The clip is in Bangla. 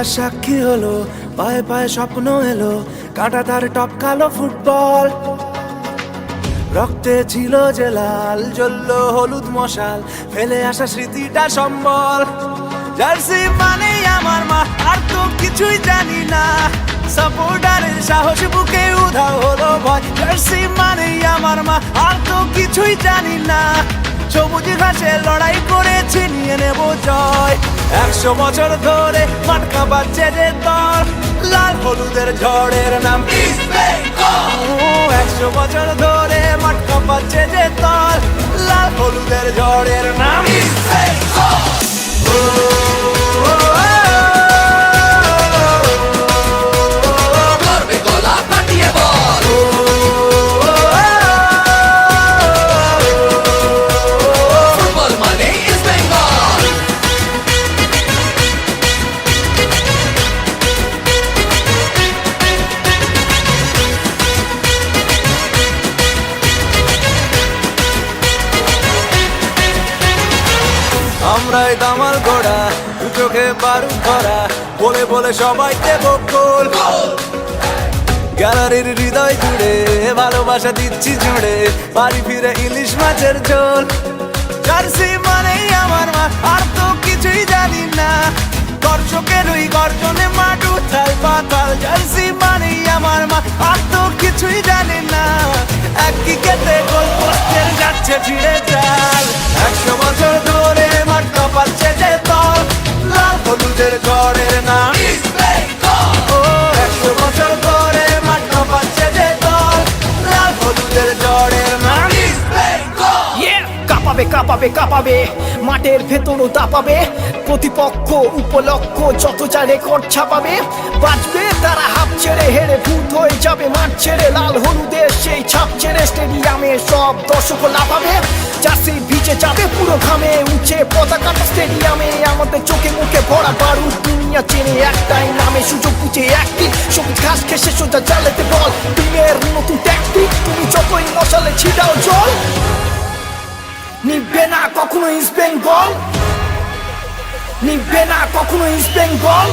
ইতিহাস সাক্ষী হলো, পায়ে পায়ে স্বপ্ন এলো, কাঁটা তার টপকালো ফুটবল। রক্তে ছিল যে লাল, জ্বললো হলুদ মশাল, ফেলে আসা স্মৃতিটা সম্বল। জার্সি মানেই আমার মা, আর তো কিছুই জানি না। সাপোর্টারের সাহস বুকে উধাও হলো ভয়। জার্সি মানেই আমার মা, আর তো কিছুই জানি না। সবুজ ঘাসে লড়াই করেছি, নিয়ে নেব জয়। 100 বছর ধরে মাঠ কাঁপাচ্ছে যে দল, লাল হলুদের ঝড়ের নাম ইস্ট বেঙ্গল। 100 বছর ধরে মাঠ কাঁপাচ্ছে যে দল, লাল হলুদের ঝড়ের নাম ইস্ট বেঙ্গল। আমরাই দামাল ঘোড়া, দু চোখে বারুদ ধরা, বলে বলে সবাই দেব গোল। গ্যালারির হৃদয় জুড়ে ভালোবাসা দিচ্ছি জুড়ে, বাড়ি ফিরে ইলিশ মাছের ঝোল। জার্সি মানেই আমার মা, আর তো কিছুই জানি না। দর্শকের ওই গর্জনে মাঠ উথাল পাতাল। জার্সি মানেই আমার মা, আর তো কিছুই জানি না। এক কিকেটে গোল পোস্টের যাচ্ছে ফিরে চাল। 100 বছর ধরে মাঠ কাঁপাচ্ছে যে দল, লাল হলুদের ঝড়ের নাম ইস্ট বেঙ্গল। 100 বছর ধরে মাঠ কাঁপাচ্ছে যে দল, লাল হলুদের ঝড়ের নাম ইস্ট বেঙ্গল। কাঁপাবে কাঁপাবে কাঁপাবে, মাঠের ভেতরও দাপাবে। প্রতিপক্ষ উপলক্ষ যত যা রেকর্ড ছাপাবে। বাঁচবে তারা হাফ ছেড়ে, হেরে ভূত হয়ে যাবে মাঠ ছেড়ে। লাল হলুদের সেই ছাপ ছেড়ে স্টেডিয়ামে সব দর্শক লাফাবে। জার্সি ভিজে যাবে পুরো ঘামে, উঠে পতাকাটা স্টেডিয়ামে। আমাদের চোখে মুখে ভরা বারুদ, দুনিয়া চেনে একটাই নামে। সুযোগ বুঝে একটি সবুজ ঘাস খেসে সোজা জালেতে বল। টিমের নতুন ট্যাকটিক, তুমি যতই মশালে ছিটাও জল, নিবে না কখনো ইস্ট বেঙ্গল, নিবে না কখনো ইস্ট বেঙ্গল।